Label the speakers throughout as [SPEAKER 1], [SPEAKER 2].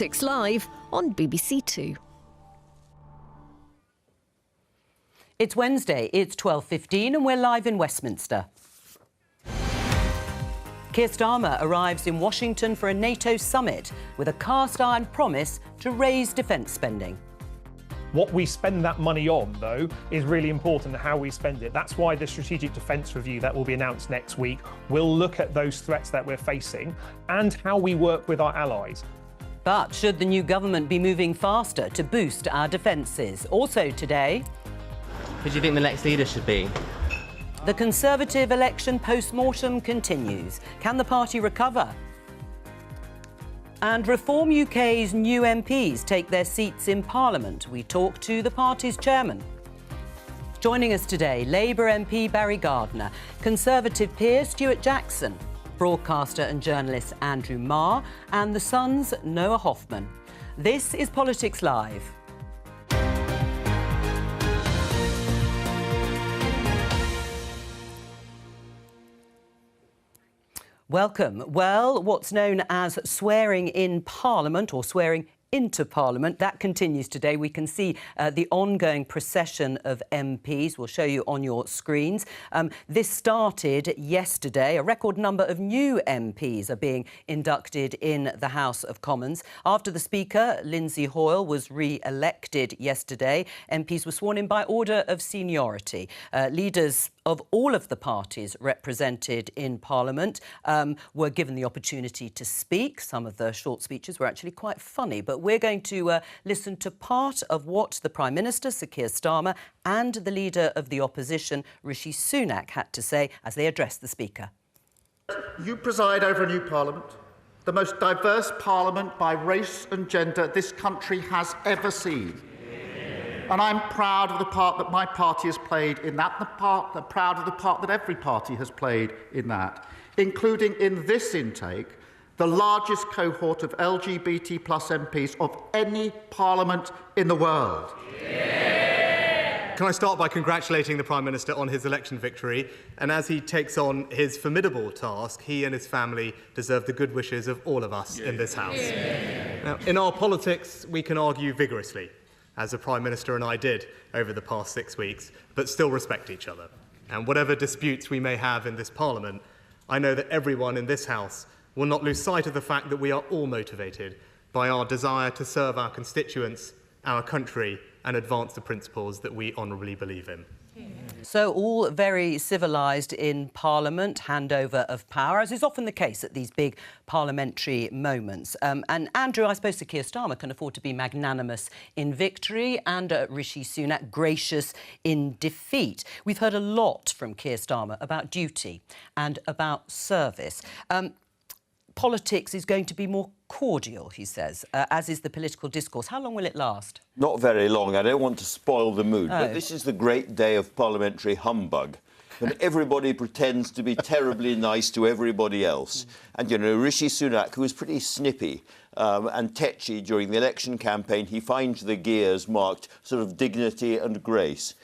[SPEAKER 1] Politics Live on BBC Two.
[SPEAKER 2] It's Wednesday, it's 12:15 and we're live in Westminster. Keir Starmer arrives in Washington for a NATO summit with a cast-iron promise to raise defence spending.
[SPEAKER 3] What we spend that money on, though, is really important, how we spend it. That's why the Strategic Defence Review that will be announced next week will look at those threats that we're facing and how we work with our allies.
[SPEAKER 2] But should the new government be moving faster to boost our defences? Also today...
[SPEAKER 4] Who do you think the next leader should be?
[SPEAKER 2] The Conservative election post-mortem continues. Can the party recover? And Reform UK's new MPs take their seats in Parliament. We talk to the party's chairman. Joining us today, Labour MP Barry Gardiner, Conservative peer Stuart Jackson, broadcaster and journalist Andrew Marr, and The Sun's Noah Hoffman. This is Politics Live. Welcome. Well, what's known as swearing in Parliament or swearing into Parliament, that continues today. We can see the ongoing procession of MPs. We'll show you on your screens. This started yesterday. A record number of new MPs are being inducted in the House of Commons. After the Speaker, Lindsay Hoyle, was re-elected yesterday, MPs were sworn in by order of seniority. Leaders of all of the parties represented in Parliament were given the opportunity to speak. Some of the short speeches were actually quite funny, but we're going to listen to part of what the Prime Minister, Sir Keir Starmer, and the Leader of the Opposition, Rishi Sunak, had to say as they addressed the Speaker.
[SPEAKER 5] You preside over a new Parliament, the most diverse Parliament by race and gender this country has ever seen. And I'm proud of the part that my party has played in that, proud of the part that every party has played in that, including in this intake, the largest cohort of LGBT plus MPs of any parliament in the world.
[SPEAKER 6] Yeah. Can I start by congratulating the Prime Minister on his election victory? And as he takes on his formidable task, he and his family deserve the good wishes of all of us in this House. Yeah. Now, in our politics, we can argue vigorously, as the Prime Minister and I did over the past 6 weeks, but still respect each other. And whatever disputes we may have in this Parliament, I know that everyone in this House will not lose sight of the fact that we are all motivated by our desire to serve our constituents, our country, and advance the principles that we honourably believe in.
[SPEAKER 2] So all very civilised in Parliament, handover of power, as is often the case at these big parliamentary moments. And Andrew, I suppose Sir Keir Starmer can afford to be magnanimous in victory and Rishi Sunak gracious in defeat. We've heard a lot from Keir Starmer about duty and about service. Politics is going to be more cordial, he says, as is the political discourse. How long will it last?
[SPEAKER 7] Not very long. I don't want to spoil the mood, but this is the great day of parliamentary humbug, when everybody pretends to be terribly nice to everybody else. And, you know, Rishi Sunak, who was pretty snippy and tetchy during the election campaign, he finds the gears marked sort of dignity and grace.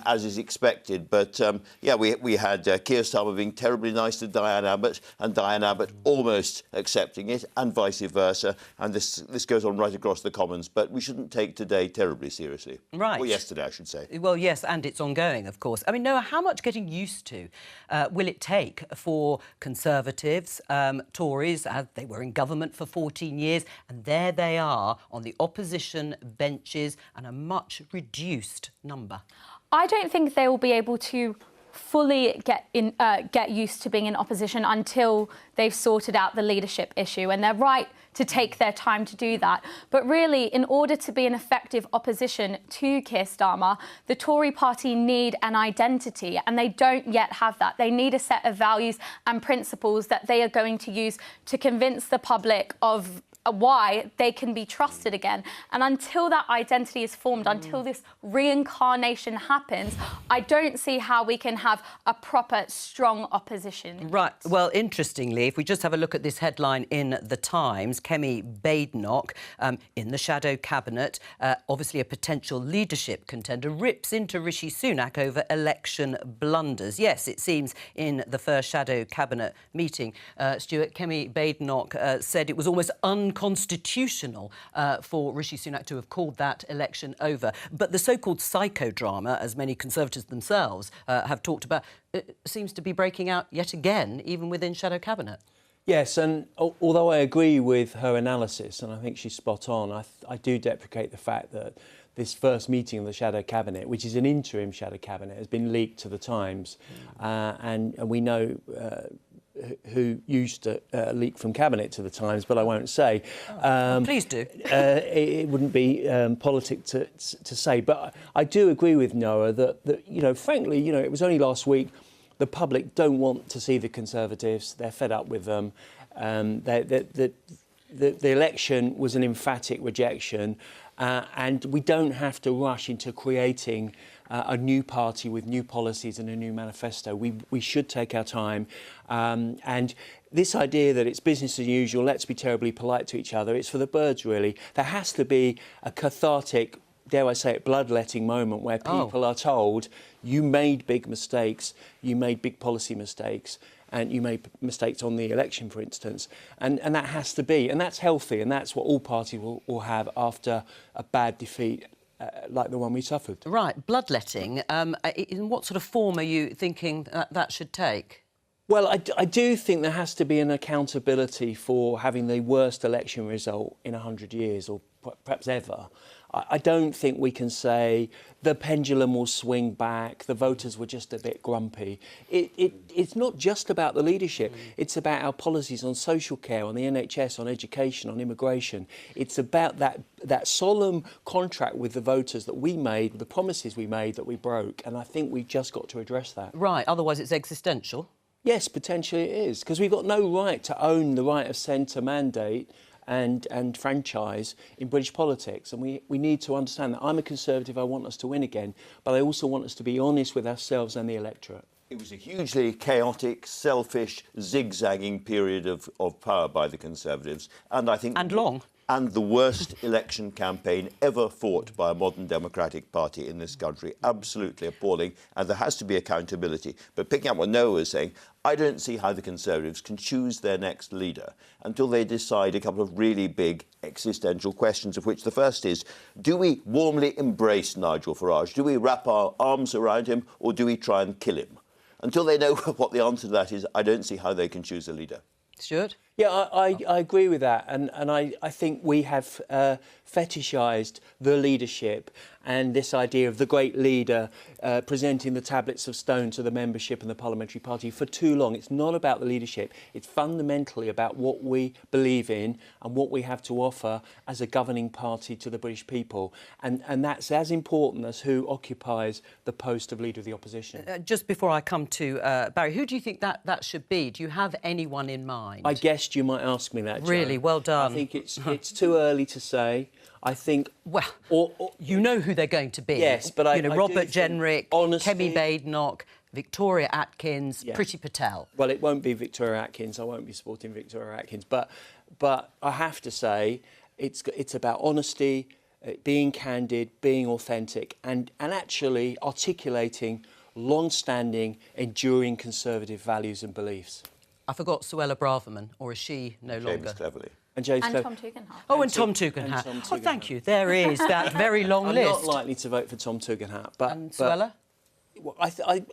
[SPEAKER 7] As is expected. But, yeah, we had Keir Starmer being terribly nice to Diane Abbott and Diane Abbott almost accepting it and vice versa. And this goes on right across the Commons. But we shouldn't take today terribly seriously. Right. Or yesterday, I should say.
[SPEAKER 2] Well, yes, and it's ongoing, of course. I mean, Noah, how much getting used to will it take for Conservatives, Tories, as they were in government for 14 years, and there they are on the opposition benches and a much reduced number?
[SPEAKER 8] I don't think they will be able to fully get used to being in opposition until they've sorted out the leadership issue, and they're right to take their time to do that. But really, in order to be an effective opposition to Keir Starmer, the Tory party need an identity, and they don't yet have that. They need a set of values and principles that they are going to use to convince the public of why they can be trusted again. And until that identity is formed, until this reincarnation happens, I don't see how we can have a proper, strong opposition.
[SPEAKER 2] Right. Well, interestingly, if we just have a look at this headline in The Times, Kemi Badenoch, in the shadow cabinet, obviously a potential leadership contender, rips into Rishi Sunak over election blunders. Yes, it seems in the first shadow cabinet meeting, Stuart, Kemi Badenoch said it was almost unconscionable unconstitutional for Rishi Sunak to have called that election over. But the so-called psychodrama, as many Conservatives themselves have talked about, seems to be breaking out yet again, even within shadow cabinet.
[SPEAKER 9] Yes, and although I agree with her analysis, and I think she's spot on, I do deprecate the fact that this first meeting of the shadow cabinet, which is an interim shadow cabinet, has been leaked to the Times, and we know who used to leak from cabinet to the Times, but I won't say.
[SPEAKER 2] Please do.
[SPEAKER 9] It wouldn't be politic to say, but I do agree with Noah that you know, frankly, you know, it was only last week. The public don't want to see the Conservatives. They're fed up with them. The election was an emphatic rejection, and we don't have to rush into creating a new party with new policies and a new manifesto. We should take our time. And this idea that it's business as usual, let's be terribly polite to each other, it's for the birds, really. There has to be a cathartic, dare I say it, bloodletting moment where people are told, you made big mistakes, you made big policy mistakes, and you made mistakes on the election, for instance. And that has to be, and that's healthy, and that's what all parties will have after a bad defeat like the one we suffered. Right,
[SPEAKER 2] bloodletting. In what sort of form are you thinking that should take?
[SPEAKER 9] Well, I do think there has to be an accountability for having the worst election result in 100 years, or perhaps ever. I don't think we can say the pendulum will swing back, the voters were just a bit grumpy. It's not just about the leadership. It's about our policies on social care, on the NHS, on education, on immigration. It's about that solemn contract with the voters that we made, the promises we made that we broke, and I think we've just got to address that.
[SPEAKER 2] Right, otherwise it's existential.
[SPEAKER 9] Yes, potentially it is, because we've got no right to own the right of centre mandate and franchise in British politics. And we need to understand that. I'm a Conservative, I want us to win again, but I also want us to be honest with ourselves and the electorate.
[SPEAKER 7] It was a hugely chaotic, selfish, zigzagging period of power by the Conservatives, and I think...
[SPEAKER 2] And long.
[SPEAKER 7] And the worst election campaign ever fought by a modern democratic party in this country. Absolutely appalling, and there has to be accountability. But picking up what Noah was saying, I don't see how the Conservatives can choose their next leader until they decide a couple of really big existential questions, of which the first is, do we warmly embrace Nigel Farage? Do we wrap our arms around him, or do we try and kill him? Until they know what the answer to that is, I don't see how they can choose a leader.
[SPEAKER 2] Stuart?
[SPEAKER 9] Yeah, I agree with that, and I think we have fetishised the leadership and this idea of the great leader presenting the tablets of stone to the membership and the parliamentary party for too long. It's not about the leadership. It's fundamentally about what we believe in and what we have to offer as a governing party to the British people. And that's as important as who occupies the post of Leader of the Opposition.
[SPEAKER 2] Just before I come to Barry, who do you think that should be? Do you have anyone in mind?
[SPEAKER 9] I guessed you might ask me that, Jo.
[SPEAKER 2] Really, well done.
[SPEAKER 9] I think it's too early to say. I think...
[SPEAKER 2] Well, you know who they're going to be.
[SPEAKER 9] Yes, but I
[SPEAKER 2] Robert Jenrick,
[SPEAKER 9] honestly,
[SPEAKER 2] Kemi Badenoch, Victoria Atkins, Priti Patel.
[SPEAKER 9] Well, it won't be Victoria Atkins. I won't be supporting Victoria Atkins. But I have to say, it's about honesty, being candid, being authentic, and actually articulating long-standing, enduring Conservative values and beliefs.
[SPEAKER 2] I forgot Suella Braverman, or is she no longer?
[SPEAKER 7] James Cleverly.
[SPEAKER 9] And Tom
[SPEAKER 8] Tugendhat.
[SPEAKER 2] Oh, and Tom Tugendhat. Oh, thank you. There is that very long list.
[SPEAKER 9] I'm not likely to vote for Tom Tugendhat.
[SPEAKER 2] And Suella?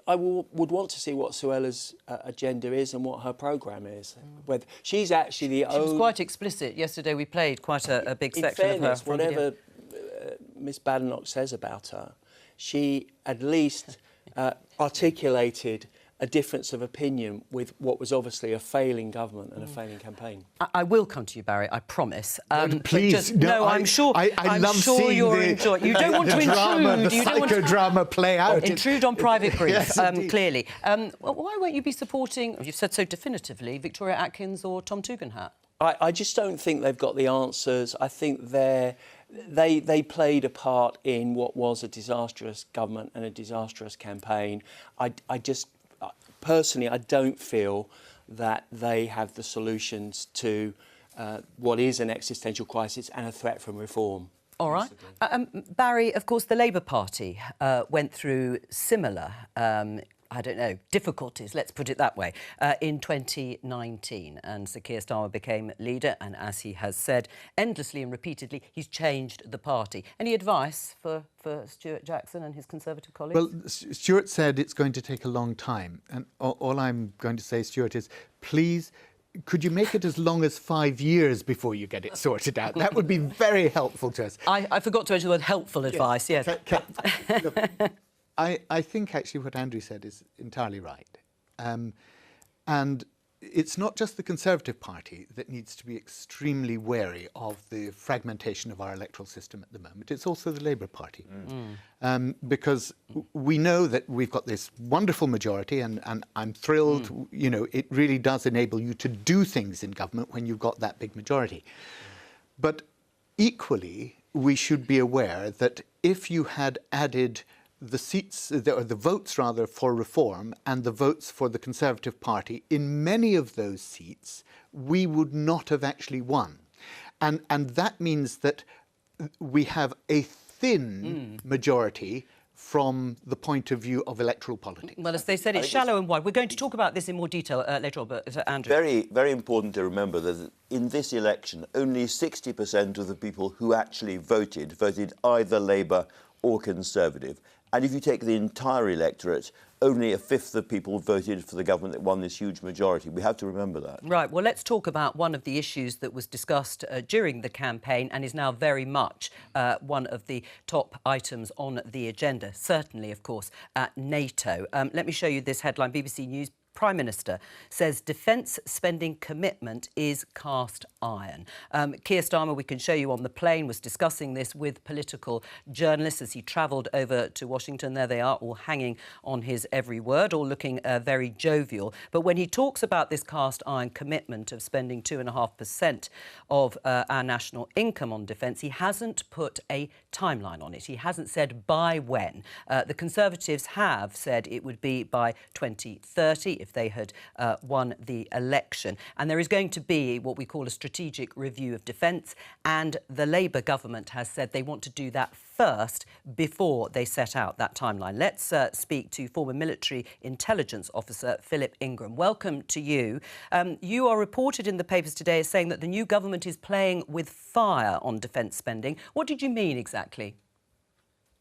[SPEAKER 9] I would want to see what Suella's agenda is and what her programme is. Whether she's actually the only...
[SPEAKER 2] She was quite explicit. Yesterday we played quite a big section
[SPEAKER 9] fairness,
[SPEAKER 2] of her.
[SPEAKER 9] Whatever Miss Badenoch says about her, she at least articulated a difference of opinion with what was obviously a failing government and a failing campaign.
[SPEAKER 2] I will come to you, Barry, I promise.
[SPEAKER 10] Please,
[SPEAKER 2] I'm sure.
[SPEAKER 10] I love seeing
[SPEAKER 2] you're enjoying. You don't want to intrude.
[SPEAKER 10] The psychodrama play out.
[SPEAKER 2] Intrude on private grief.
[SPEAKER 10] Yes,
[SPEAKER 2] clearly. Why won't you be supporting? You've said so definitively, Victoria Atkins or Tom Tugendhat?
[SPEAKER 9] I just don't think they've got the answers. I think they played a part in what was a disastrous government and a disastrous campaign. Personally, I don't feel that they have the solutions to what is an existential crisis and a threat from reform.
[SPEAKER 2] All right. Barry, of course, the Labour Party went through similar I don't know, difficulties, let's put it that way, in 2019. And Sir Keir Starmer became leader, and as he has said endlessly and repeatedly, he's changed the party. Any advice for Stuart Jackson and his Conservative colleagues?
[SPEAKER 10] Well, Stuart said it's going to take a long time. And all I'm going to say, Stuart, is please, could you make it as long as 5 years before you get it sorted out? That would be very helpful to us.
[SPEAKER 2] I forgot to mention the word helpful advice, yes.
[SPEAKER 10] Look, I think actually what Andrew said is entirely right. And it's not just the Conservative Party that needs to be extremely wary of the fragmentation of our electoral system at the moment. It's also the Labour Party. Because we know that we've got this wonderful majority, and I'm thrilled, you know, it really does enable you to do things in government when you've got that big majority. But equally, we should be aware that if you had added the seats, or the votes rather, for reform and the votes for the Conservative Party, in many of those seats, we would not have actually won. And that means that we have a thin majority from the point of view of electoral politics.
[SPEAKER 2] Well, as they said, it's shallow and wide. We're going to talk about this in more detail later on, but Andrew.
[SPEAKER 7] Very, very important to remember that in this election, only 60% of the people who actually voted either Labour or Conservative. And if you take the entire electorate, only a fifth of people voted for the government that won this huge majority. We have to remember that.
[SPEAKER 2] Right, well, let's talk about one of the issues that was discussed during the campaign and is now very much one of the top items on the agenda, certainly, of course, at NATO. Let me show you this headline, BBC News. Prime Minister says defence spending commitment is cast iron. Keir Starmer, we can show you on the plane, was discussing this with political journalists as he travelled over to Washington. There they are, all hanging on his every word, all looking very jovial. But when he talks about this cast iron commitment of spending 2.5% of our national income on defence, he hasn't put a timeline on it. He hasn't said by when. The Conservatives have said it would be by 2030 if they had won the election. And there is going to be what we call a strategic review of defence, and the Labour government has said they want to do that first before they set out that timeline. Let's speak to former military intelligence officer Philip Ingram. Welcome to you. You are reported in the papers today as saying that the new government is playing with fire on defence spending. What did you mean exactly?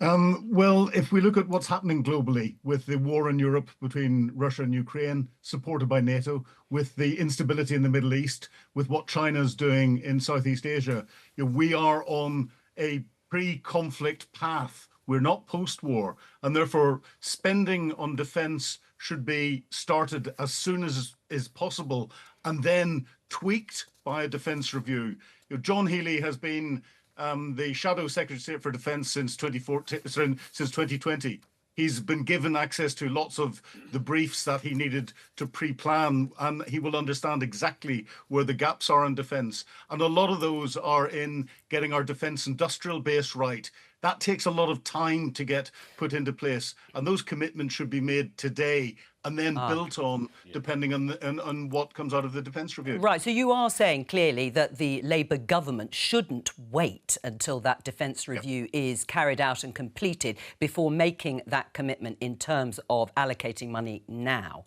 [SPEAKER 11] Well, if we look at what's happening globally with the war in Europe between Russia and Ukraine, supported by NATO, with the instability in the Middle East, with what China's doing in Southeast Asia, you know, we are on a pre-conflict path. We're not post-war, and therefore spending on defence should be started as soon as is possible and then tweaked by a defence review. You know, John Healey has been the Shadow Secretary of State for Defence since 2020. He's been given access to lots of the briefs that he needed to pre-plan, and he will understand exactly where the gaps are in defence. And a lot of those are in getting our defence industrial base right. That takes a lot of time to get put into place, and those commitments should be made today and then built on, depending on what comes out of the defence review.
[SPEAKER 2] Right, so you are saying clearly that the Labour government shouldn't wait until that defence review is carried out and completed before making that commitment in terms of allocating money now.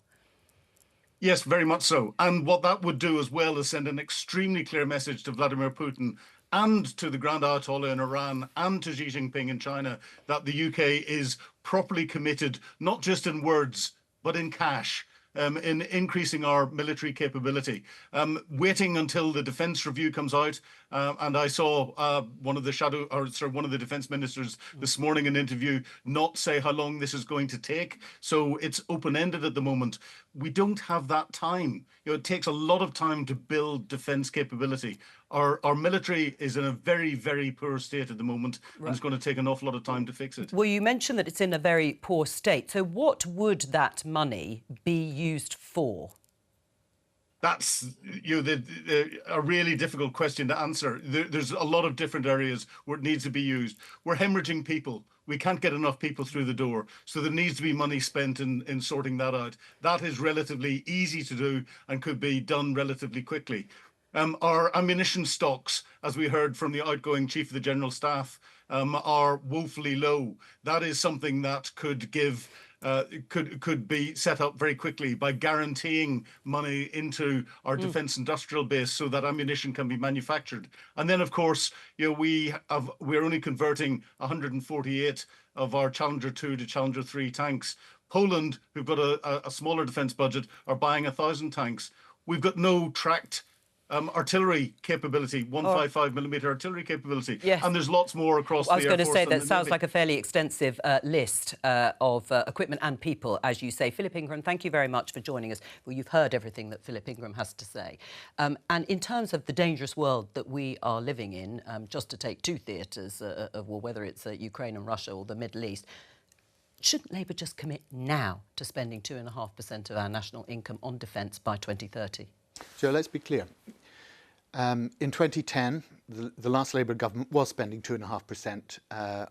[SPEAKER 11] Yes, very much so. And what that would do as well is send an extremely clear message to Vladimir Putin and to the Grand Ayatollah in Iran and to Xi Jinping in China that the UK is properly committed, not just in words, but in cash, in increasing our military capability. Waiting until the defence review comes out, and I saw one of the defence ministers this morning in an interview not say how long this is going to take. So it's open-ended at the moment. We don't have that time. You know, it takes a lot of time to build defence capability. Our military is in a very, very poor state at the moment, and it's going to take an awful lot of time to fix it.
[SPEAKER 2] Well, you mentioned that it's in a very poor state. So what would that money be used for?
[SPEAKER 11] That's a really difficult question to answer. There's a lot of different areas where it needs to be used. We're hemorrhaging people. We can't get enough people through the door. So there needs to be money spent in sorting that out. That is relatively easy to do and could be done relatively quickly. Our ammunition stocks, as we heard from the outgoing Chief of the General Staff, are woefully low. That is something that could give could be set up very quickly by guaranteeing money into our defence industrial base so that ammunition can be manufactured. And then, of course, we're only converting 148 of our Challenger 2 to Challenger 3 tanks. Poland, who've got a smaller defence budget, are buying 1,000 tanks. We've got no tracked artillery capability, 155mm artillery capability.
[SPEAKER 2] Yes.
[SPEAKER 11] And there's lots more across the Air Force.
[SPEAKER 2] I was going to say, that
[SPEAKER 11] the
[SPEAKER 2] sounds
[SPEAKER 11] Navy.
[SPEAKER 2] like a fairly extensive list of equipment and people, as you say. Philip Ingram, thank you very much for joining us. Well, you've heard everything that Philip Ingram has to say. And in terms of the dangerous world that we are living in, just to take two theatres of war, whether it's Ukraine and Russia or the Middle East, shouldn't Labour just commit now to spending 2.5% of our national income on defence by 2030?
[SPEAKER 10] So let's be clear. In 2010, the last Labour government was spending 2.5%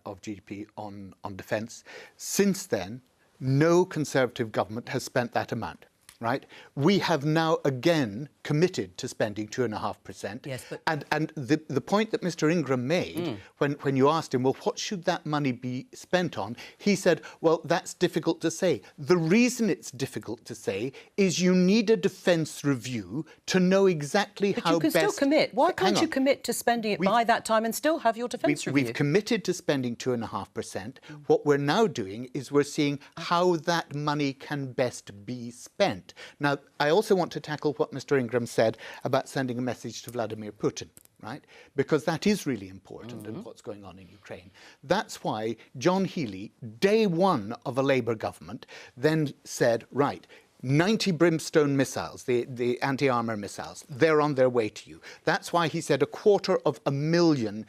[SPEAKER 10] of GDP on defence. Since then, no Conservative government has spent that amount. Right? We have now again committed to spending 2.5%.
[SPEAKER 2] Yes, but...
[SPEAKER 10] And the point that Mr. Ingram made, when you asked him, well, what should that money be spent on? He said, well, that's difficult to say. The reason it's difficult to say is you need a defence review to know exactly how best...
[SPEAKER 2] But you can still commit. Why can't you commit to spending it by that time and still have your defence review?
[SPEAKER 10] We've committed to spending 2.5%. What we're now doing is we're seeing how that money can best be spent. Now, I also want to tackle what Mr. Ingram said about sending a message to Vladimir Putin, right? Because that is really important in what's going on in Ukraine. That's why John Healey, day one of a Labour government, then said, right, 90 brimstone missiles, the anti-armour missiles, they're on their way to you. That's why he said 250,000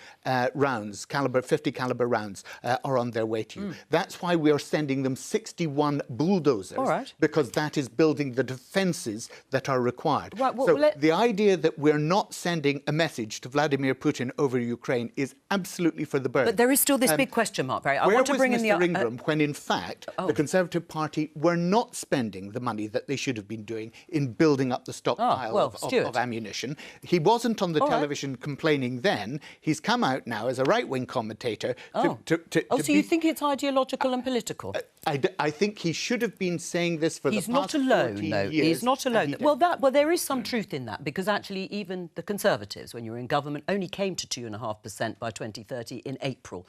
[SPEAKER 10] rounds, 50 caliber rounds, are on their way to you. That's why we are sending them 61 bulldozers, because that is building the defences that are required.
[SPEAKER 2] Right, well,
[SPEAKER 10] so the idea that we're not sending a message to Vladimir Putin over Ukraine is absolutely for the birds.
[SPEAKER 2] But there is still this big question mark, Barry. I
[SPEAKER 10] Where
[SPEAKER 2] want to bring
[SPEAKER 10] was
[SPEAKER 2] in
[SPEAKER 10] Mr.
[SPEAKER 2] the
[SPEAKER 10] Ingram when, in fact, the Conservative Party were not spending the money that they should have been doing in building up the stockpile of ammunition? He wasn't on the television complaining then. He's come out now as a right-wing commentator
[SPEAKER 2] so you think it's ideological and political?
[SPEAKER 10] I think he should have been saying this for the past 14 years.
[SPEAKER 2] He's not alone, though. He's not alone. Well, there is some truth in that, because actually even the Conservatives, when you were in government, only came to 2.5% by 2030 in April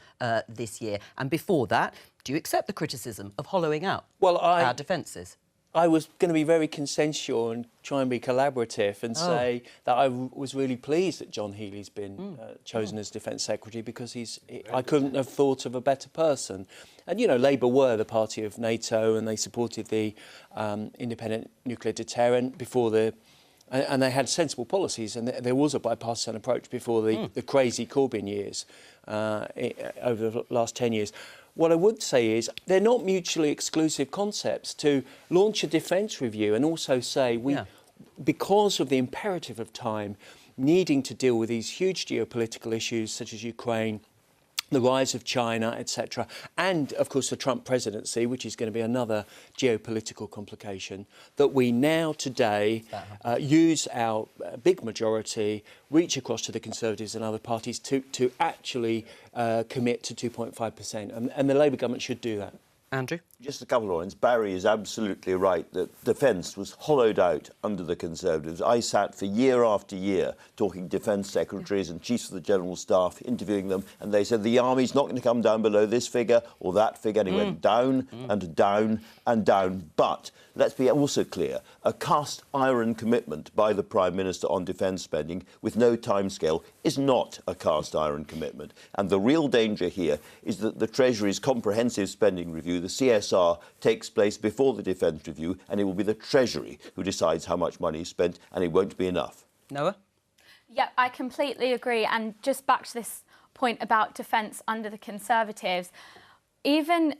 [SPEAKER 2] this year. And before that, do you accept the criticism of hollowing out our defences?
[SPEAKER 9] I was going to be very consensual and try and be collaborative and say that I was really pleased that John Healey's been chosen as Defence Secretary, because I couldn't have thought of a better person. And, you know, Labour were the party of NATO, and they supported the independent nuclear deterrent before and they had sensible policies, and there was a bipartisan approach before the crazy Corbyn years over the last 10 years. What I would say is they're not mutually exclusive concepts. To launch a defence review and also say because of the imperative of time, needing to deal with these huge geopolitical issues such as Ukraine, the rise of China, etc., and, of course, the Trump presidency, which is going to be another geopolitical complication, that we now, today, use our big majority, reach across to the Conservatives and other parties to actually commit to 2.5%. And the Labour government should do that.
[SPEAKER 2] Andrew?
[SPEAKER 7] Just a couple of points. Barry is absolutely right that defence was hollowed out under the Conservatives. I sat for year after year talking defence secretaries and chiefs of the General Staff, interviewing them, and they said the army's not going to come down below this figure or that figure, and it went down and down and down. But let's be also clear, a cast iron commitment by the Prime Minister on defence spending with no timescale is not a cast iron commitment. And the real danger here is that the Treasury's comprehensive spending review, the CSR, takes place before the defence review, and it will be the Treasury who decides how much money is spent, and it won't be enough.
[SPEAKER 2] Noah?
[SPEAKER 8] Yeah, I completely agree. And just back to this point about defence under the Conservatives, even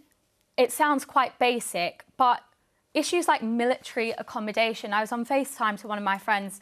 [SPEAKER 8] it sounds quite basic, but issues like military accommodation. I was on FaceTime to one of my friends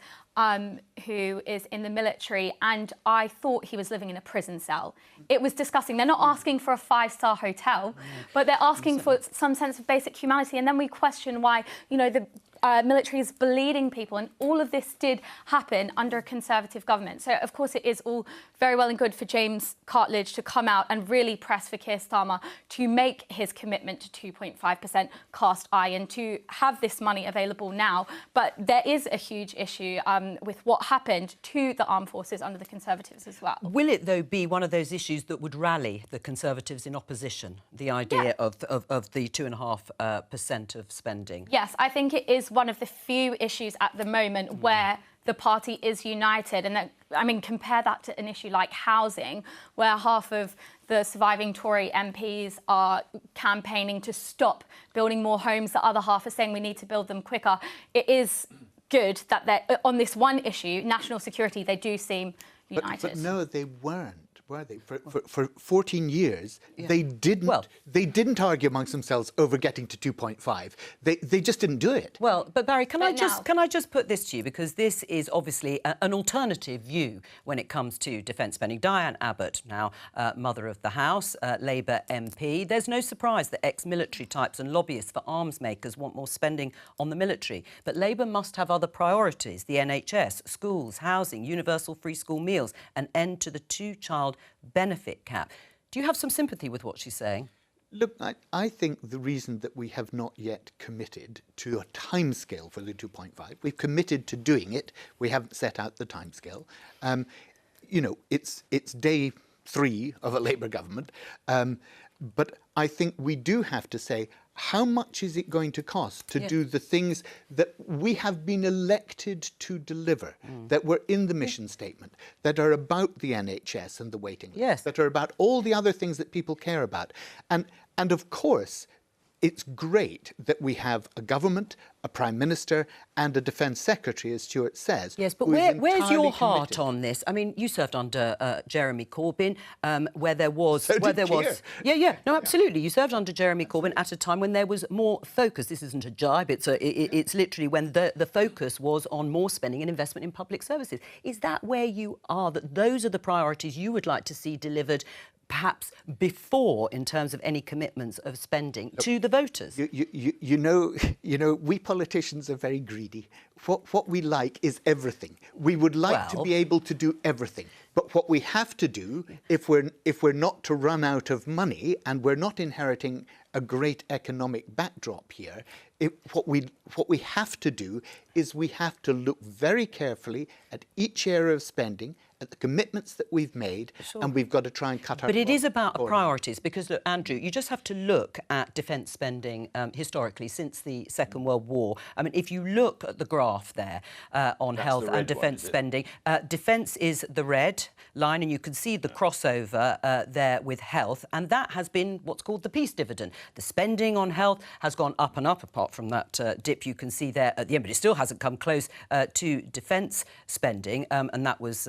[SPEAKER 8] who is in the military, and I thought he was living in a prison cell. It was disgusting. They're not asking for a 5-star hotel, but they're asking for some sense of basic humanity. And then we question why, you know, the military is bleeding people, and all of this did happen under a Conservative government. So, of course, it is all very well and good for James Cartledge to come out and really press for Keir Starmer to make his commitment to 2.5% cast iron, to have this money available now. But there is a huge issue with what happened to the armed forces under the Conservatives as well.
[SPEAKER 2] Will it, though, be one of those issues that would rally the Conservatives in opposition, the idea of the 2.5% of spending?
[SPEAKER 8] Yes, I think it is one of the few issues at the moment where the party is united. And I mean, compare that to an issue like housing, where half of the surviving Tory MPs are campaigning to stop building more homes. The other half are saying we need to build them quicker. It is good that on this one issue, national security, they do seem united.
[SPEAKER 10] But no, they weren't. Were they? For 14 years, they didn't argue amongst themselves over getting to 2.5. They just didn't do it.
[SPEAKER 2] Well, but Barry, can I just put this to you, because this is obviously an alternative view when it comes to defence spending. Diane Abbott, now Mother of the House, Labour MP. There's no surprise that ex-military types and lobbyists for arms makers want more spending on the military. But Labour must have other priorities: the NHS, schools, housing, universal free school meals, an end to the two-child benefit cap. Do you have some sympathy with what she's saying?
[SPEAKER 10] Look, I think the reason that we have not yet committed to a timescale for the 2.5, we've committed to doing it, we haven't set out the timescale. You know, it's day 3 of a Labour government, but I think we do have to say, how much is it going to cost to do the things that we have been elected to deliver, that were in the mission statement, that are about the NHS and the waiting list, that are about all the other things that people care about? And of course, it's great that we have a government, a Prime Minister and a Defence Secretary, as Stuart says.
[SPEAKER 2] Yes, but where's your heart on this? I mean, you served under Jeremy Corbyn, where there was... No, absolutely. You served under Jeremy Corbyn at a time when there was more focus. This isn't a jibe, it's literally when the focus was on more spending and investment in public services. Is that where you are, that those are the priorities you would like to see delivered perhaps before, in terms of any commitments of spending to the voters?
[SPEAKER 10] You know, we politicians are very greedy. What we like is everything. We would like to be able to do everything. But what we have to do, if we're not to run out of money and we're not inheriting a great economic backdrop here, what we have to do is we have to look very carefully at each area of spending, at the commitments that we've made, and we've got to try and cut our...
[SPEAKER 2] But it is about priorities, because, look, Andrew, you just have to look at defence spending historically since the Second World War. I mean, if you look at the graph there on health and defence spending, defence is the red line, and you can see the crossover there with health, and that has been what's called the peace dividend. The spending on health has gone up and up, apart from that dip you can see there at the end, but it still hasn't come close to defence spending, and that was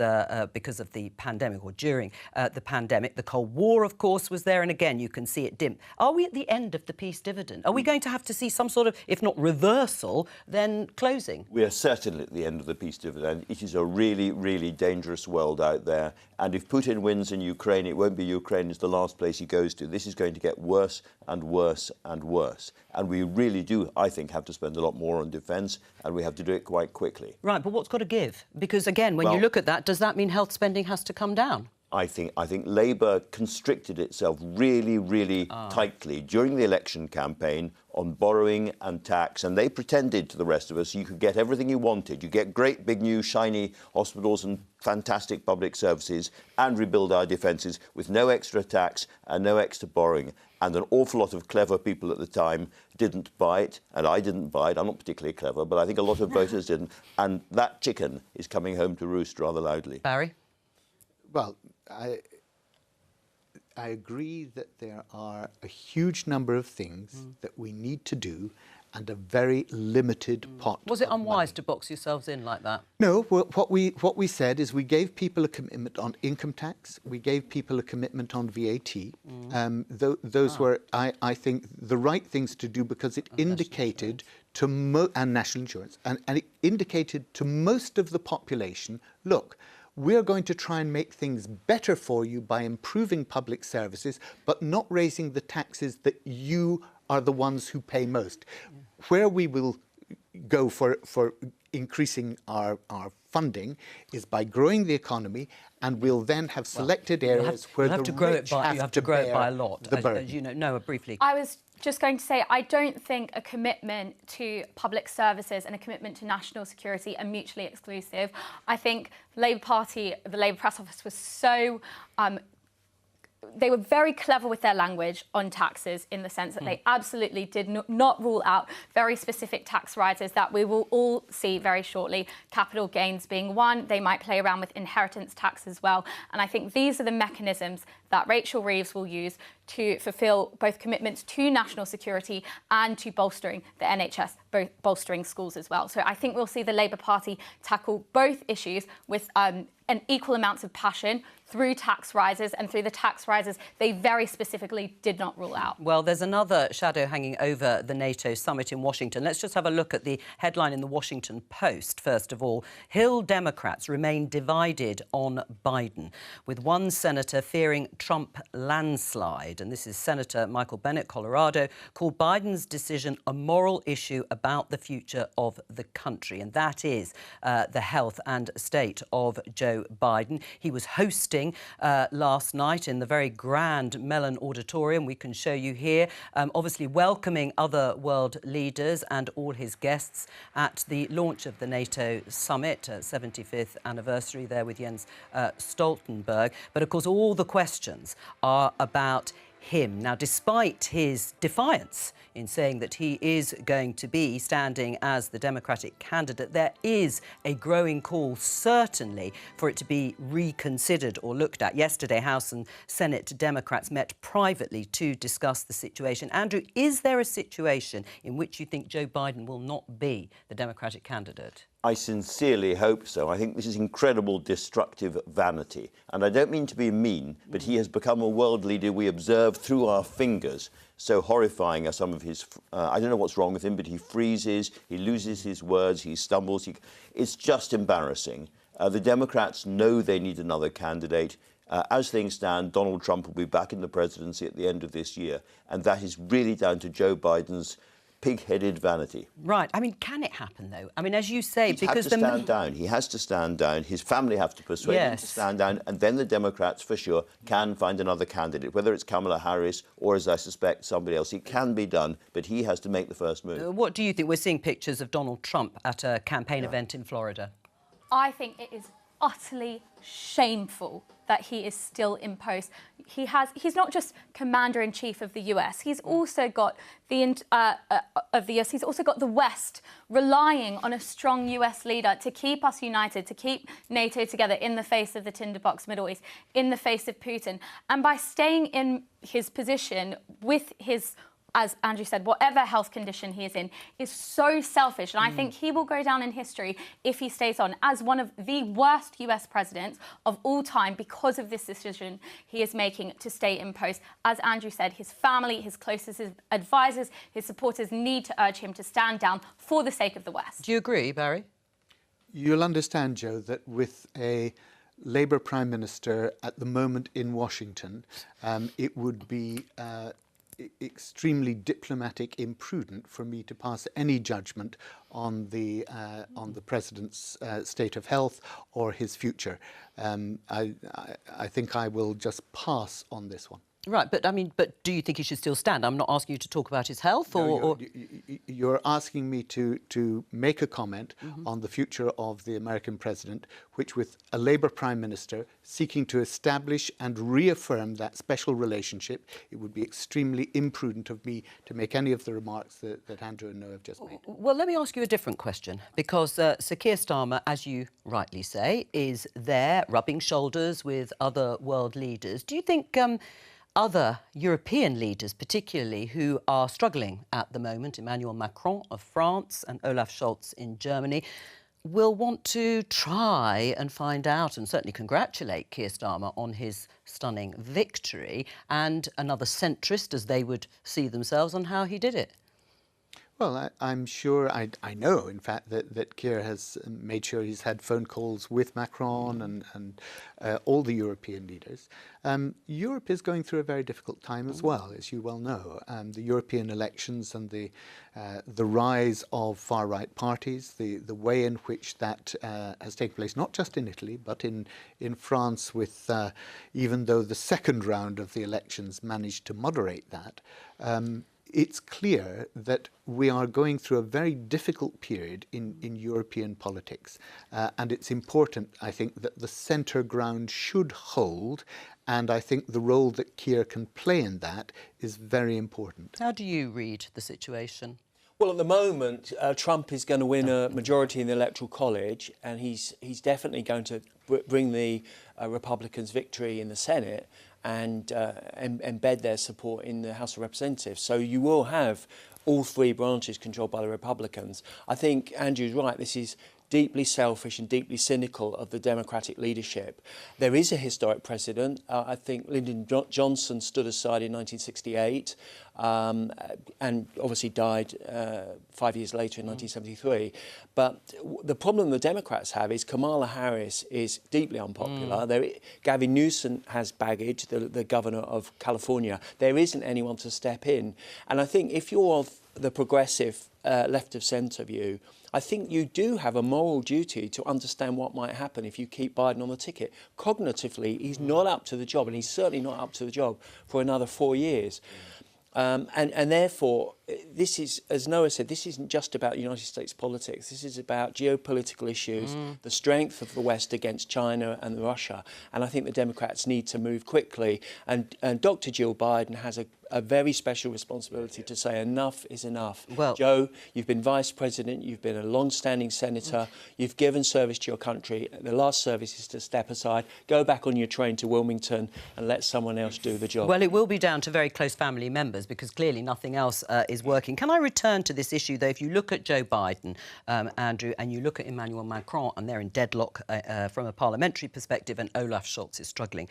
[SPEAKER 2] because of the pandemic, or during the pandemic. The Cold War, of course, was there, and again, you can see it dim. Are we at the end of the peace dividend? Are we going to have to see some sort of, if not reversal, then closing?
[SPEAKER 7] We are certainly at the end of the peace dividend. It is a really, really dangerous world out there, and if Putin wins in Ukraine, it won't be Ukraine as the last place he goes to. This is going to get worse and worse and worse, and we really do, I think, have to spend a lot more on defence, and we have to do it quite quickly.
[SPEAKER 2] Right, but what's got to give? Because, again, when you look at that, does that mean health spending has to come down?
[SPEAKER 7] I think Labour constricted itself really, really tightly during the election campaign on borrowing and tax, and they pretended to the rest of us you could get everything you wanted. You get great, big, new, shiny hospitals and fantastic public services and rebuild our defences with no extra tax and no extra borrowing. And an awful lot of clever people at the time didn't buy it, and I didn't buy it. I'm not particularly clever, but I think a lot of voters didn't. And that chicken is coming home to roost rather loudly.
[SPEAKER 2] Barry?
[SPEAKER 10] Well, I agree that there are a huge number of things that we need to do and a very limited pot.
[SPEAKER 2] Was it unwise to box yourselves in like that?
[SPEAKER 10] No, well, what we said is we gave people a commitment on income tax, we gave people a commitment on VAT. Those were, I think, the right things to do, because it indicated to and national insurance, and it indicated to most of the population, look, we're going to try and make things better for you by improving public services, but not raising the taxes that you are the ones who pay most. Where we will go for increasing our funding is by growing the economy, and we'll then have selected areas where
[SPEAKER 2] you have
[SPEAKER 10] the
[SPEAKER 2] to grow
[SPEAKER 10] rich
[SPEAKER 2] it by,
[SPEAKER 10] have
[SPEAKER 2] you have
[SPEAKER 10] to
[SPEAKER 2] to grow it
[SPEAKER 10] bear
[SPEAKER 2] by a lot.
[SPEAKER 10] the burden.
[SPEAKER 2] As you know, Noah, briefly.
[SPEAKER 8] I was just going to say, I don't think a commitment to public services and a commitment to national security are mutually exclusive. I think the Labour Party, the Labour press office was so they were very clever with their language on taxes, in the sense that they absolutely did not rule out very specific tax rises that we will all see very shortly, capital gains being one. They might play around with inheritance tax as well. And I think these are the mechanisms that Rachel Reeves will use to fulfil both commitments to national security and to bolstering the NHS, both bolstering schools as well. So I think we'll see the Labour Party tackle both issues with an equal amounts of passion through tax rises, and through the tax rises they very specifically did not rule out.
[SPEAKER 2] Well, there's another shadow hanging over the NATO summit in Washington. Let's just have a look at the headline in the Washington Post. First of all, Hill Democrats remain divided on Biden, with one senator fearing Trump landslide. And this is Senator Michael Bennet, Colorado, called Biden's decision a moral issue about the future of the country. And that is the health and state of Joe Biden. He was hosting last night in the very grand Mellon Auditorium. We can show you here, obviously welcoming other world leaders and all his guests at the launch of the NATO summit, 75th anniversary there with Jens Stoltenberg. But of course, all the questions are about him. Now, despite his defiance in saying that he is going to be standing as the Democratic candidate, there is a growing call, certainly, for it to be reconsidered or looked at. Yesterday, House and Senate Democrats met privately to discuss the situation. Andrew, is there a situation in which you think Joe Biden will not be the Democratic candidate?
[SPEAKER 7] I sincerely hope so. I think this is incredible destructive vanity. And I don't mean to be mean, but he has become a world leader we observe through our fingers. So horrifying are some of his... I don't know what's wrong with him, but he freezes, he loses his words, he stumbles. It's just embarrassing. The Democrats know they need another candidate. As things stand, Donald Trump will be back in the presidency at the end of this year. And that is really down to Joe Biden's pig-headed vanity.
[SPEAKER 2] Right. I mean, can it happen, though? I mean, as you say, because
[SPEAKER 7] he has to stand down. He has to stand down. His family have to persuade him to stand down, and then the Democrats, for sure, can find another candidate, whether it's Kamala Harris or, as I suspect, somebody else. It can be done, but he has to make the first move.
[SPEAKER 2] What do you think? We're seeing pictures of Donald Trump at a campaign event in Florida.
[SPEAKER 8] I think it is utterly shameful that he is still in post. He's not just commander-in-chief of the US. He's also got he's also got the West relying on a strong US leader to keep us united, to keep NATO together in the face of the tinderbox Middle East, in the face of Putin. And by staying in his position with his, as Andrew said, whatever health condition he is in, is so selfish. And I think he will go down in history, if he stays on, as one of the worst US presidents of all time because of this decision he is making to stay in post. As Andrew said, his family, his closest advisors, his supporters need to urge him to stand down for the sake of the West.
[SPEAKER 2] Do you agree, Barry?
[SPEAKER 10] You'll understand, Joe, that with a Labour Prime Minister at the moment in Washington, it would be extremely diplomatic imprudent for me to pass any judgment on the president's state of health or his future. I think I will just pass on this one.
[SPEAKER 2] Right, but I mean, but do you think he should still stand? I'm not asking you to talk about his health, or...
[SPEAKER 10] You're asking me to make a comment on the future of the American president, which, with a Labour Prime Minister seeking to establish and reaffirm that special relationship, it would be extremely imprudent of me to make any of the remarks that Andrew and Noah have just made.
[SPEAKER 2] Well, let me ask you a different question, because Sir Keir Starmer, as you rightly say, is there rubbing shoulders with other world leaders. Do you think other European leaders, particularly, who are struggling at the moment, Emmanuel Macron of France and Olaf Scholz in Germany, will want to try and find out and certainly congratulate Keir Starmer on his stunning victory, and another centrist, as they would see themselves, on how he did it?
[SPEAKER 10] Well, I'm sure, I know, in fact, that Keir has made sure he's had phone calls with Macron and all the European leaders. Europe is going through a very difficult time as well, as you well know. The European elections and the rise of far-right parties, the way in which that has taken place, not just in Italy, but in France, with even though the second round of the elections managed to moderate that, it's clear that we are going through a very difficult period in European politics. And it's important, I think, that the centre ground should hold. And I think the role that Keir can play in that is very important.
[SPEAKER 2] How do you read the situation?
[SPEAKER 9] Well, at the moment, Trump is going to win a majority in the Electoral College, and he's definitely going to bring the Republicans' victory in the Senate and embed their support in the House of Representatives. So you will have all three branches controlled by the Republicans. I think Andrew's right. This is deeply selfish and deeply cynical of the Democratic leadership. There is a historic precedent. I think Lyndon Johnson stood aside in 1968 and obviously died 5 years later in 1973. But the problem the Democrats have is Kamala Harris is deeply unpopular. Gavin Newsom has baggage, the governor of California. There isn't anyone to step in. And I think if you're of the progressive left of centre view, I think you do have a moral duty to understand what might happen if you keep Biden on the ticket. Cognitively, he's not up to the job, and he's certainly not up to the job for another 4 years. And therefore, this is, as Noah said, this isn't just about United States politics. This is about geopolitical issues, the strength of the West against China and Russia. And I think the Democrats need to move quickly. And Dr. Jill Biden has a very special responsibility to say enough is enough.
[SPEAKER 2] Well,
[SPEAKER 9] Joe, you've been vice president, you've been a long-standing senator, you've given service to your country. The last service is to step aside, go back on your train to Wilmington and let someone else do the job.
[SPEAKER 2] Well, it will be down to very close family members because clearly nothing else is working. Can I return to this issue, though? If you look at Joe Biden, Andrew, and you look at Emmanuel Macron, and they're in deadlock from a parliamentary perspective, and Olaf Scholz is struggling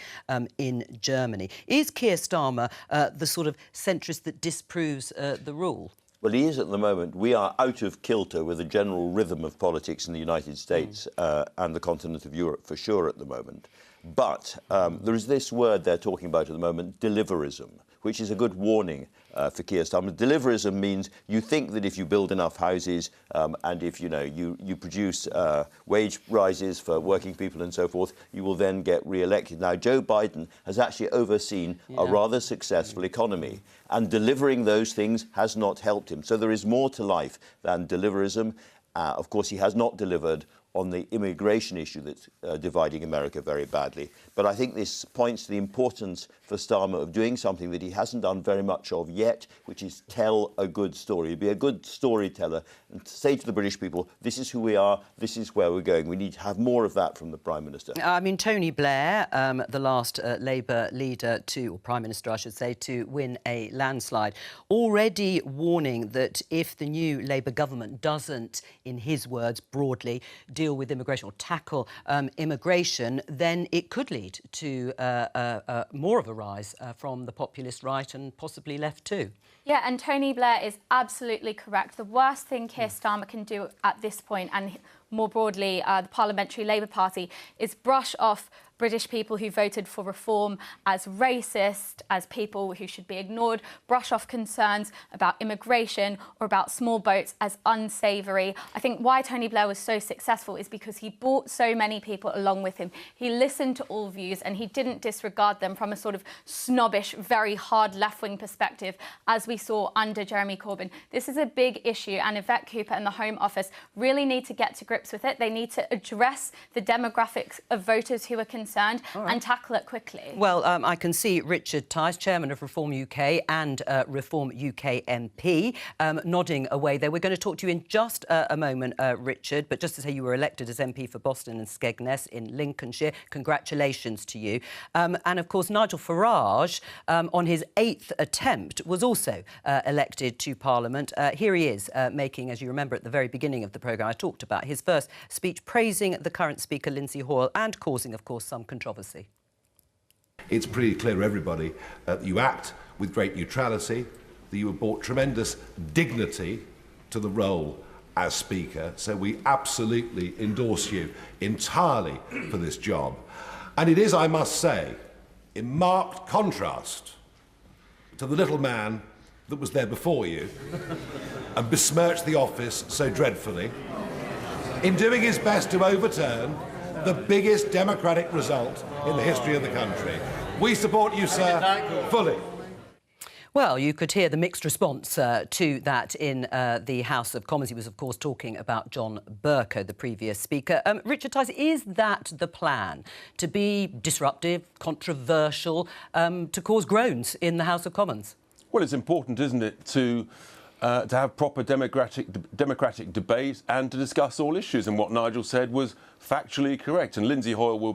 [SPEAKER 2] in Germany. Is Keir Starmer the sort of centrist that disproves the rule?
[SPEAKER 7] Well, he is at the moment. We are out of kilter with the general rhythm of politics in the United States and the continent of Europe, for sure, at the moment. But there is this word they're talking about at the moment, deliverism, which is a good warning for Keir Starmer. Deliverism means you think that if you build enough houses and if you produce wage rises for working people and so forth, you will then get re-elected. Now, Joe Biden has actually overseen a rather successful economy, and delivering those things has not helped him. So there is more to life than deliverism. Of course, he has not delivered on the immigration issue that's dividing America very badly. But I think this points to the importance for Starmer of doing something that he hasn't done very much of yet, which is tell a good story. Be a good storyteller and say to the British people, this is who we are, this is where we're going. We need to have more of that from the Prime Minister.
[SPEAKER 2] I mean, Tony Blair, the last Labour leader or Prime Minister, I should say, to win a landslide, already warning that if the new Labour government doesn't, in his words, broadly, deal with immigration or tackle immigration, then it could lead to more of a rise from the populist right and possibly left too.
[SPEAKER 8] Yeah, and Tony Blair is absolutely correct. The worst thing Keir Starmer can do at this point, and more broadly the Parliamentary Labour Party, is brush off British people who voted for reform as racist, as people who should be ignored, brush off concerns about immigration or about small boats as unsavoury. I think why Tony Blair was so successful is because he brought so many people along with him. He listened to all views and he didn't disregard them from a sort of snobbish, very hard left-wing perspective, as we saw under Jeremy Corbyn. This is a big issue, and Yvette Cooper and the Home Office really need to get to grips with it. They need to address the demographics of voters who are concerned and tackle it quickly.
[SPEAKER 2] Well, I can see Richard Tice, Chairman of Reform UK and Reform UK MP, nodding away there. We're going to talk to you in just a moment, Richard, but just to say you were elected as MP for Boston and Skegness in Lincolnshire. Congratulations to you. And, of course, Nigel Farage, on his 8th attempt, was also elected to Parliament. Here he is making, as you remember at the very beginning of the programme, I talked about his first speech praising the current Speaker, Lindsay Hoyle, and causing, of course, some controversy.
[SPEAKER 12] It's pretty clear to everybody that you act with great neutrality, that you have brought tremendous dignity to the role as Speaker, so we absolutely endorse you entirely for this job. And it is, I must say, in marked contrast to the little man that was there before you and besmirched the office so dreadfully, in doing his best to overturn the biggest democratic result in the history of the country. We support you, sir, fully.
[SPEAKER 2] Well, you could hear the mixed response to that in the House of Commons. He was, of course, talking about John Bercow, the previous Speaker. Richard Tice, is that the plan? To be disruptive, controversial, to cause groans in the House of Commons?
[SPEAKER 13] Well, it's important, isn't it, to have proper democratic debate and to discuss all issues. And what Nigel said was factually correct. And Lindsay Hoyle will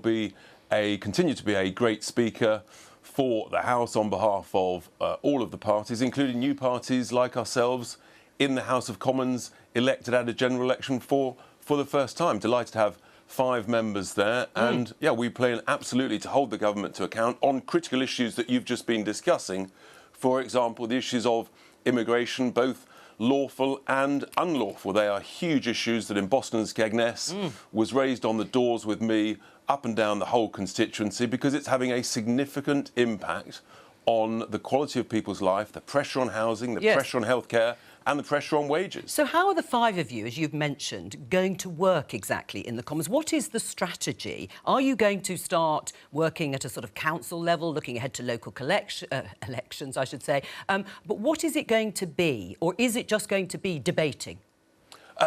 [SPEAKER 13] continue to be a great Speaker for the House on behalf of all of the parties, including new parties like ourselves in the House of Commons, elected at a general election for the first time. Delighted to have 5 members there. And, yeah, we plan absolutely to hold the government to account on critical issues that you've just been discussing. For example, the issues of immigration, both lawful and unlawful. They are huge issues that in Boston and Skegness was raised on the doors with me up and down the whole constituency because it's having a significant impact on the quality of people's life, the pressure on housing, the pressure on healthcare and the pressure on wages.
[SPEAKER 2] So how are the 5 of you, as you've mentioned, going to work exactly in the Commons? What is the strategy? Are you going to start working at a sort of council level, looking ahead to local elections, I should say? But what is it going to be? Or is it just going to be debating?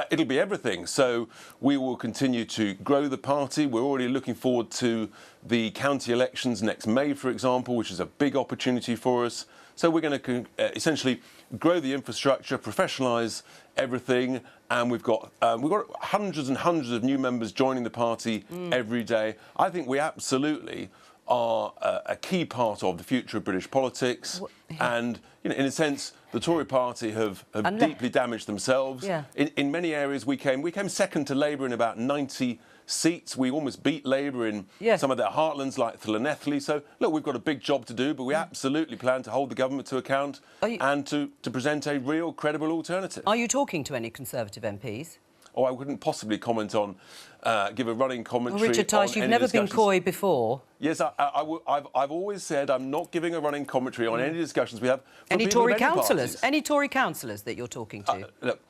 [SPEAKER 13] It'll be everything. So we will continue to grow the party. We're already looking forward to the county elections next May, for example, which is a big opportunity for us. So we're going to essentially grow the infrastructure, professionalise everything, and we've got hundreds and hundreds of new members joining the party every day. I think we absolutely are a key part of the future of British politics. And, you know, in a sense, the Tory party have deeply damaged themselves. In many areas, we came second to Labour in about 90 seats. We almost beat Labour in some of their heartlands like Llanelli. So, look, we've got a big job to do, but we absolutely plan to hold the government to account and to present a real, credible alternative.
[SPEAKER 2] Are you talking to any Conservative MPs?
[SPEAKER 13] Oh, I wouldn't possibly comment on, give a running commentary.
[SPEAKER 2] Richard Tice, you've never been coy before.
[SPEAKER 13] Yes, I've always said I'm not giving a running commentary on any discussions we have.
[SPEAKER 2] Any Tory councillors? Any Tory councillors that you're talking to?
[SPEAKER 13] Look,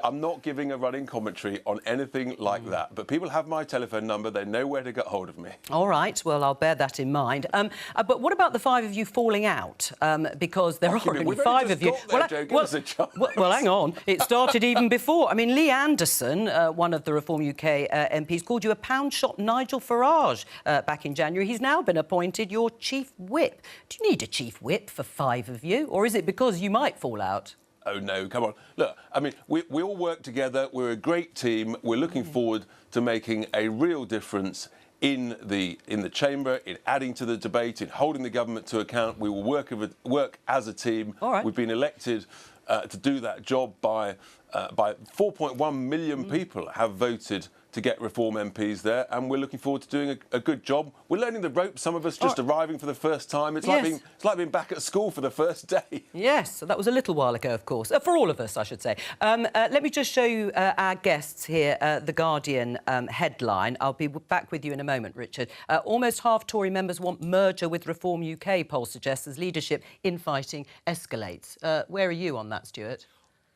[SPEAKER 13] I'm not giving a running commentary on anything like that. But people have my telephone number. They know where to get hold of me.
[SPEAKER 2] All right. Well, I'll bear that in mind. But what about the 5 of you falling out? Because there are only 5 of you. Well, hang on. It started even before. I mean, Lee Anderson, one of the Reform UK MPs, called you a pound-shot Nigel Farage back in January. He's now been appointed your chief whip. Do you need a chief whip for 5 of you? Or is it because you might fall out?
[SPEAKER 13] Oh, no, come on. Look, I mean, we all work together. We're a great team. We're looking forward to making a real difference in the chamber, in adding to the debate, in holding the government to account. We will work as a team.
[SPEAKER 2] All right.
[SPEAKER 13] We've been elected to do that job by 4.1 million people have voted to get Reform MPs there, and we're looking forward to doing a good job. We're learning the ropes, some of us just arriving for the first time. It's like being back at school for the first day.
[SPEAKER 2] Yes, so that was a little while ago, of course. For all of us, I should say. Let me just show you our guests here, The Guardian headline. I'll be back with you in a moment, Richard. Almost half Tory members want merger with Reform UK, poll suggests, as leadership infighting escalates. Where are you on that, Stuart?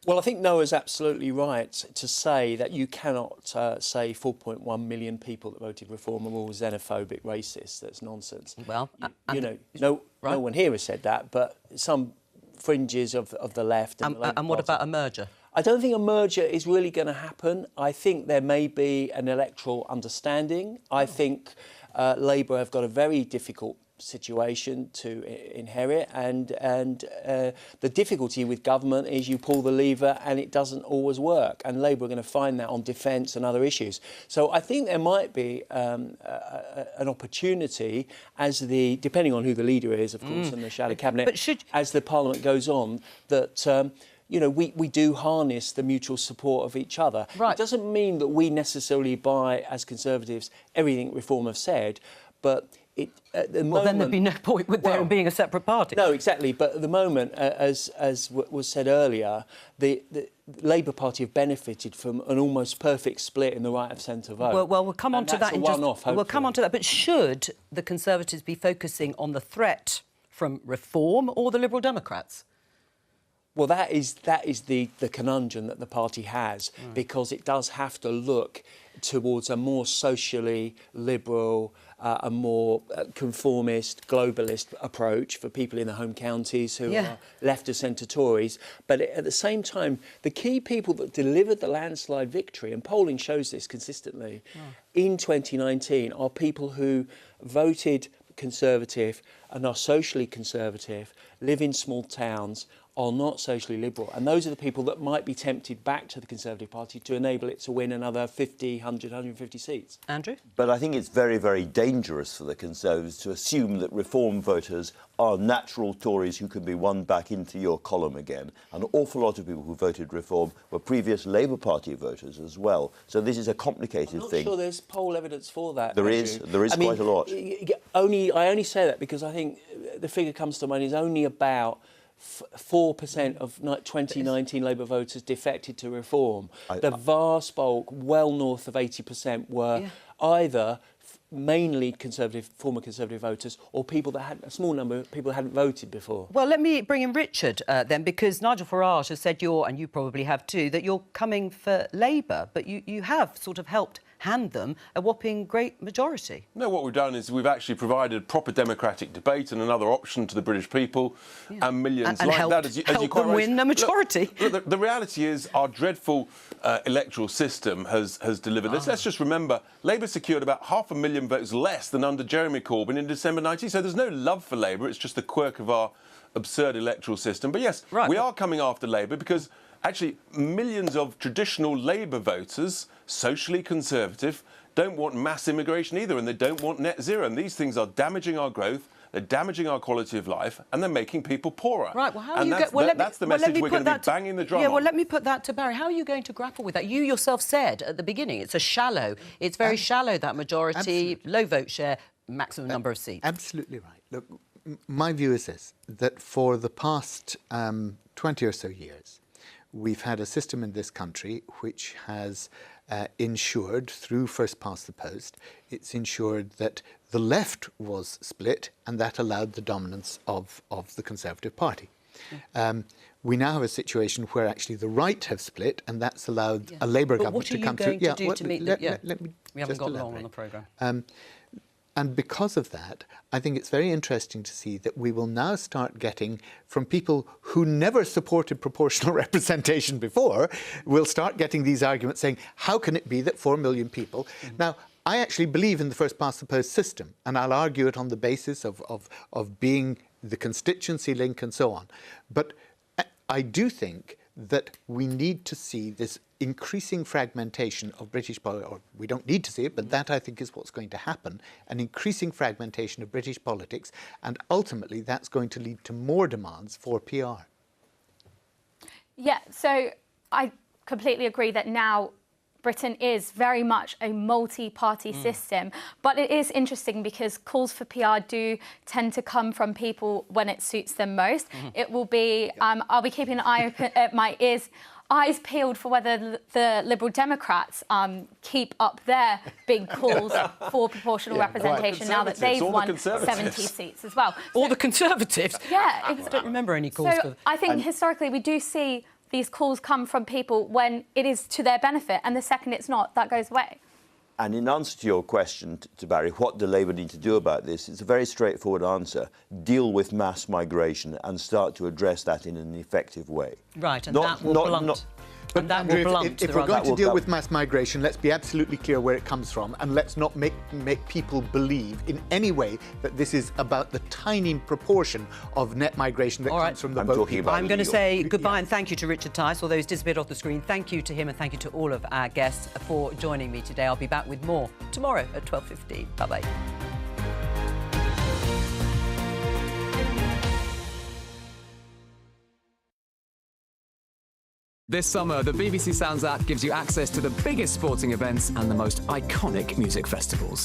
[SPEAKER 9] Well, I think Noah's absolutely right to say that you cannot say 4.1 million people that voted Reform are all xenophobic, racist. That's nonsense.
[SPEAKER 2] Well,
[SPEAKER 9] no one here has said that, but some fringes of the left. And
[SPEAKER 2] what about a merger?
[SPEAKER 9] I don't think a merger is really going to happen. I think there may be an electoral understanding. I think Labour have got a very difficult situation to inherit, and the difficulty with government is you pull the lever and it doesn't always work, and Labour are going to find that on defence and other issues. So I think there might be an opportunity depending on who the leader is, of course, and the shadow cabinet, as the Parliament goes on, that you know, we do harness the mutual support of each other. It doesn't mean that we necessarily buy, as Conservatives, everything Reform have said, but at the moment...
[SPEAKER 2] Well, then there'd be no point with there being a separate party.
[SPEAKER 9] No, exactly. But at the moment, as was said earlier, the Labour Party have benefited from an almost perfect split in the right of centre vote.
[SPEAKER 2] Well, we'll come on to that in just... We'll come on to that. But should the Conservatives be focusing on the threat from reform or the Liberal Democrats?
[SPEAKER 9] Well, that is the conundrum that the party has, because it does have to look towards a more socially liberal, a more conformist, globalist approach for people in the home counties who are left of centre Tories. But at the same time, the key people that delivered the landslide victory, and polling shows this consistently, in 2019 are people who voted Conservative and are socially conservative, live in small towns, are not socially liberal. And those are the people that might be tempted back to the Conservative Party to enable it to win another 50, 100, 150 seats.
[SPEAKER 2] Andrew?
[SPEAKER 7] But I think it's very, very dangerous for the Conservatives to assume that Reform voters are natural Tories who can be won back into your column again. An awful lot of people who voted Reform were previous Labour Party voters as well. So this is a complicated thing.
[SPEAKER 9] I'm not sure there's poll evidence for that.
[SPEAKER 7] There is quite a lot.
[SPEAKER 9] I only say that because I think the figure comes to mind is only about 4% of 2019 Labour voters defected to Reform. The vast bulk, well north of 80%, were either mainly Conservative, former Conservative voters, or people that had a small number of people who hadn't voted before.
[SPEAKER 2] Well, let me bring in Richard then, because Nigel Farage has said and you probably have too, that you're coming for Labour, but you have sort of helped hand them a whopping great majority.
[SPEAKER 13] No, what we've done is we've actually provided proper democratic debate and another option to the British people, and millions
[SPEAKER 2] and
[SPEAKER 13] like
[SPEAKER 2] helped,
[SPEAKER 13] that, as you
[SPEAKER 2] help
[SPEAKER 13] quite
[SPEAKER 2] them win a majority.
[SPEAKER 13] Look, the reality is our dreadful electoral system has delivered this. Let's just remember, Labour secured about 500,000 votes less than under Jeremy Corbyn in December 19. So there's no love for Labour. It's just the quirk of our absurd electoral system. But yes, we are coming after Labour because actually millions of traditional Labour voters, socially conservative, don't want mass immigration either, and they don't want net zero. And these things are damaging our growth, they're damaging our quality of life, and they're making people poorer.
[SPEAKER 2] Right, well, how
[SPEAKER 13] and
[SPEAKER 2] are you
[SPEAKER 13] that's the message we're going to be banging the drum
[SPEAKER 2] on. Yeah, well,
[SPEAKER 13] on.
[SPEAKER 2] let me put that to Barry. How are you going to grapple with that? You yourself said at the beginning it's very shallow, that majority, low vote share, maximum number of seats.
[SPEAKER 10] Absolutely right. Look, my view is this, that for the past 20 or so years, we've had a system in this country which has ensured, through first past the post, it's ensured that the left was split, and that allowed the dominance of the Conservative Party. We now have a situation where actually the right have split, and that's allowed a Labour government to come through.
[SPEAKER 2] What are you going to do to meet
[SPEAKER 10] let me
[SPEAKER 2] we haven't got long on the programme.
[SPEAKER 10] And because of that, I think it's very interesting to see that we will now start getting, from people who never supported proportional representation before, we'll start getting these arguments saying, how can it be that 4 million people... Now, I actually believe in the first past the post system, and I'll argue it on the basis of being the constituency link and so on. But I do think that we need to see this increasing fragmentation of British politics, or we don't need to see it, but that I think is what's going to happen, an increasing fragmentation of British politics, and ultimately that's going to lead to more demands for PR.
[SPEAKER 8] Yeah, so I completely agree that now Britain is very much a multi-party system, but it is interesting because calls for PR do tend to come from people when it suits them most. It will be, I'll be keeping an eye open, eyes peeled for whether the Liberal Democrats keep up their big calls for proportional representation now that they've won 70 seats as well.
[SPEAKER 2] All the Conservatives?
[SPEAKER 8] Yeah.
[SPEAKER 2] I don't remember any calls for...
[SPEAKER 8] I think historically we do see these calls come from people when it is to their benefit, and the second it's not, that goes away.
[SPEAKER 7] And in answer to your question, to Barry, what do Labour need to do about this? It's a very straightforward answer. Deal with mass migration and start to address that in an effective way.
[SPEAKER 2] Right, and that will blunt...
[SPEAKER 10] But Andrew, if we're going to deal with mass migration, let's be absolutely clear where it comes from, and let's not make people believe in any way that this is about the tiny proportion of net migration that comes from the boat people.
[SPEAKER 2] I'm going to say goodbye and thank you to Richard Tice, although he's disappeared off the screen. Thank you to him and thank you to all of our guests for joining me today. I'll be back with more tomorrow at 12:15. Bye-bye.
[SPEAKER 14] This summer, the BBC Sounds app gives you access to the biggest sporting events and the most iconic music festivals.